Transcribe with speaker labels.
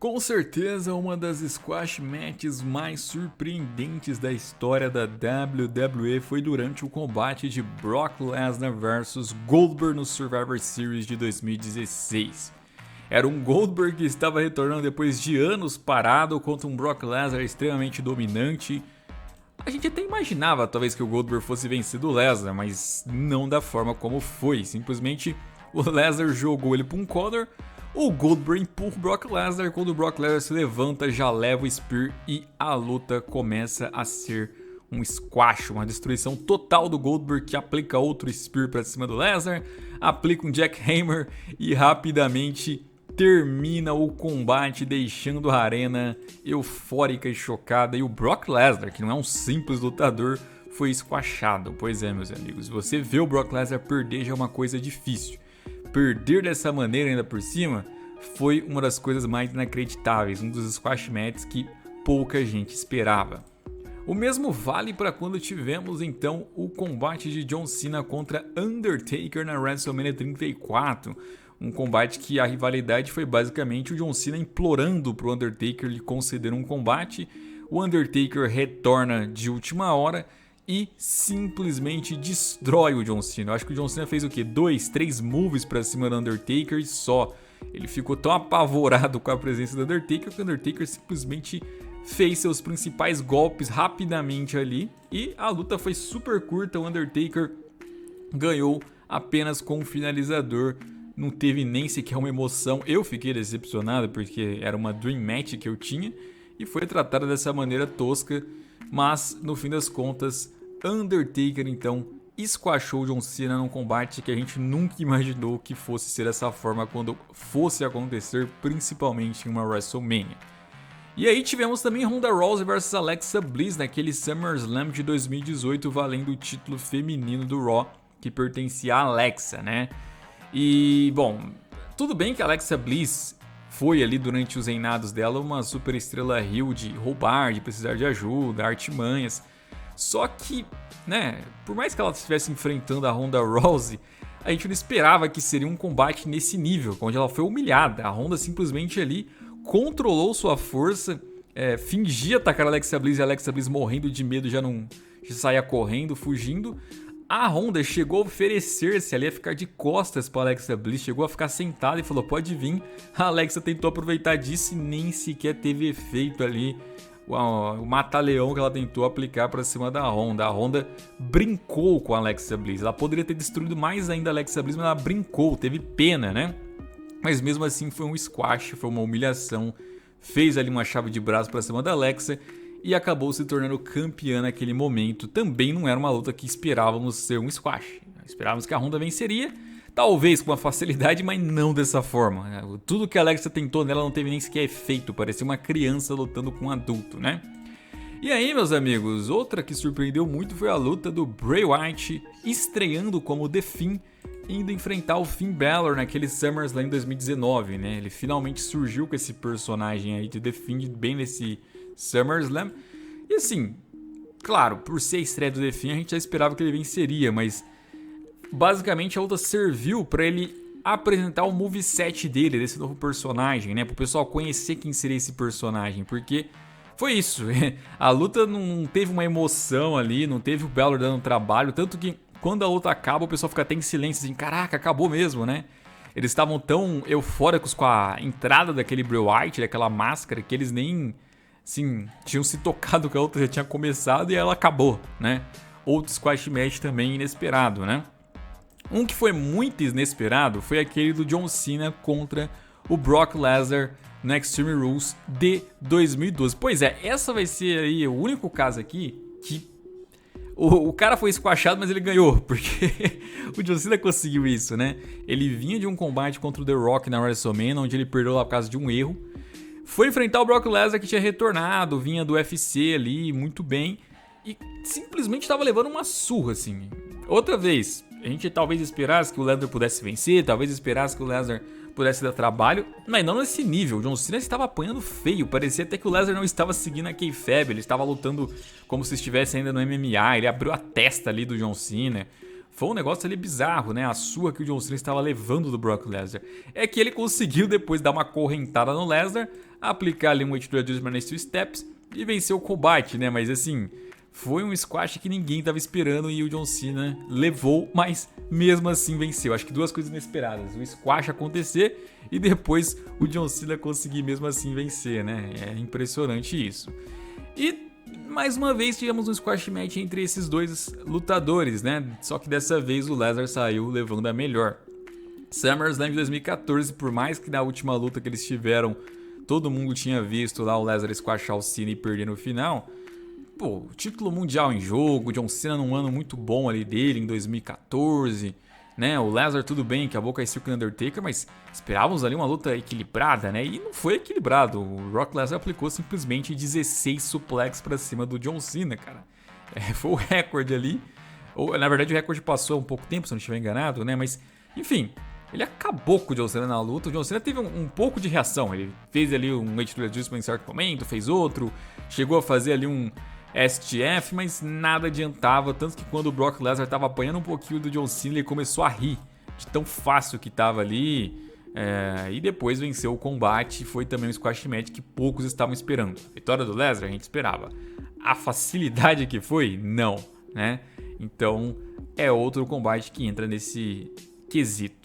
Speaker 1: Com certeza, uma das squash matches mais surpreendentes da história da WWE foi durante o combate de Brock Lesnar vs Goldberg no Survivor Series de 2016. Era um Goldberg que estava retornando depois de anos parado contra um Brock Lesnar extremamente dominante. A gente até imaginava talvez que o Goldberg fosse vencer do Lesnar, mas não da forma como foi. Simplesmente o Lesnar jogou ele para um corner. O Goldberg empurra o Brock Lesnar, quando o Brock Lesnar se levanta, já leva o Spear e a luta começa a ser um squash, uma destruição total do Goldberg, que aplica outro Spear para cima do Lesnar, aplica um Jackhammer e rapidamente termina o combate, deixando a arena eufórica e chocada, e o Brock Lesnar, que não é um simples lutador, foi squashado. Pois é, meus amigos, você vê o Brock Lesnar perder já é uma coisa difícil. Perder dessa maneira ainda por cima foi uma das coisas mais inacreditáveis, um dos squash matches que pouca gente esperava. O mesmo vale para quando tivemos então o combate de John Cena contra Undertaker na WrestleMania 34, um combate que a rivalidade foi basicamente o John Cena implorando para o Undertaker lhe conceder um combate. O Undertaker retorna de última hora e simplesmente destrói o John Cena. Eu acho que o John Cena fez o quê? 2, 3 moves pra cima do Undertaker e só. Ele ficou tão apavorado com a presença do Undertaker que o Undertaker simplesmente fez seus principais golpes rapidamente ali. E a luta foi super curta, o Undertaker ganhou apenas com um finalizador. Não teve nem sequer uma emoção. Eu fiquei decepcionado porque era uma Dream Match que eu tinha e foi tratada dessa maneira tosca. Mas no fim das contas, Undertaker então squashou John Cena num combate que a gente nunca imaginou que fosse ser dessa forma quando fosse acontecer, principalmente em uma WrestleMania. E aí tivemos também Ronda Rousey vs Alexa Bliss naquele SummerSlam de 2018, valendo o título feminino do Raw, que pertencia a Alexa, né? E, bom, tudo bem que a Alexa Bliss foi ali durante os reinados dela uma super estrela heel de roubar, de precisar de ajuda, artimanhas. Só que, né, por mais que ela estivesse enfrentando a Ronda Rousey, a gente não esperava que seria um combate nesse nível, onde ela foi humilhada. A Ronda simplesmente ali controlou sua força, fingia atacar a Alexa Bliss e a Alexa Bliss morrendo de medo já saía correndo, fugindo. A Ronda chegou a oferecer-se ali a ficar de costas para a Alexa Bliss, chegou a ficar sentada e falou, pode vir. A Alexa tentou aproveitar disso e nem sequer teve efeito ali o mata-leão que ela tentou aplicar para cima da Ronda. A Ronda brincou com a Alexa Bliss. Ela poderia ter destruído mais ainda a Alexa Bliss, mas ela brincou, teve pena, né? Mas mesmo assim foi um squash, foi uma humilhação. Fez ali uma chave de braço para cima da Alexa e acabou se tornando campeã naquele momento. Também não era uma luta que esperávamos ser um squash. Esperávamos que a Ronda venceria, talvez com uma facilidade, mas não dessa forma. Tudo que a Alexa tentou nela não teve nem sequer efeito, parecia uma criança lutando com um adulto, né? E aí, meus amigos, outra que surpreendeu muito foi a luta do Bray Wyatt estreando como The Fiend, indo enfrentar o Finn Balor naquele SummerSlam em 2019, né? Ele finalmente surgiu com esse personagem aí de The Fiend bem nesse SummerSlam. E assim, claro, por ser a estreia do The Fiend, a gente já esperava que ele venceria, mas basicamente a luta serviu para ele apresentar o moveset dele, desse novo personagem, né? Para o pessoal conhecer quem seria esse personagem, porque foi isso. A luta não teve uma emoção ali, não teve o Balor dando trabalho, tanto que quando a luta acaba o pessoal fica até em silêncio, assim, caraca, acabou mesmo, né? Eles estavam tão eufóricos com a entrada daquele Bray Wyatt, daquela máscara, que eles nem, assim, tinham se tocado que a luta já tinha começado e ela acabou, né? Outro squash match também inesperado, né? Um que foi muito inesperado foi aquele do John Cena contra o Brock Lesnar no Extreme Rules de 2012. Pois é, essa vai ser aí o único caso aqui que o cara foi squashado, mas ele ganhou, porque o John Cena conseguiu isso, né? Ele vinha de um combate contra o The Rock na WrestleMania, onde ele perdeu lá por causa de um erro. Foi enfrentar o Brock Lesnar, que tinha retornado, vinha do UFC ali, muito bem, e simplesmente estava levando uma surra, assim. Outra vez, a gente talvez esperasse que o Lesnar pudesse vencer, talvez esperasse que o Lesnar pudesse dar trabalho, mas não nesse nível. O John Cena estava apanhando feio, parecia até que o Lesnar não estava seguindo a kayfabe, ele estava lutando como se estivesse ainda no MMA, ele abriu a testa ali do John Cena. Foi um negócio ali bizarro, né? A surra que o John Cena estava levando do Brock Lesnar. É que ele conseguiu depois dar uma correntada no Lesnar, aplicar ali um weight adjustment nas 2 steps e vencer o combate, né? Mas assim, foi um squash que ninguém tava esperando e o John Cena levou, mas mesmo assim venceu. Acho que 2 coisas inesperadas: o squash acontecer e depois o John Cena conseguir mesmo assim vencer, né? É impressionante isso. E mais uma vez tivemos um squash match entre esses 2 lutadores, né? Só que dessa vez o Lesnar saiu levando a melhor. SummerSlam de 2014, por mais que na última luta que eles tiveram todo mundo tinha visto lá o Lesnar squashar o Cena e perder no final, pô, título mundial em jogo, John Cena num ano muito bom ali dele, em 2014, né? O Lesnar tudo bem, acabou com a com o Undertaker, mas esperávamos ali uma luta equilibrada, né? E não foi equilibrado. O Brock Lesnar aplicou simplesmente 16 suplex pra cima do John Cena, cara. Foi o recorde ali. Ou, na verdade, o recorde passou há um pouco tempo, se eu não estiver enganado, né? Mas, enfim, ele acabou com o John Cena na luta. O John Cena teve um pouco de reação. Ele fez ali um weight adjustment em certo momento, fez outro, chegou a fazer ali um STF, mas nada adiantava. Tanto que quando o Brock Lesnar estava apanhando um pouquinho do John Cena, ele começou a rir de tão fácil que estava ali. E depois venceu o combate. Foi também um squash match que poucos estavam esperando. A vitória do Lesnar a gente esperava. A facilidade que foi, não, né? Então é outro combate que entra nesse quesito.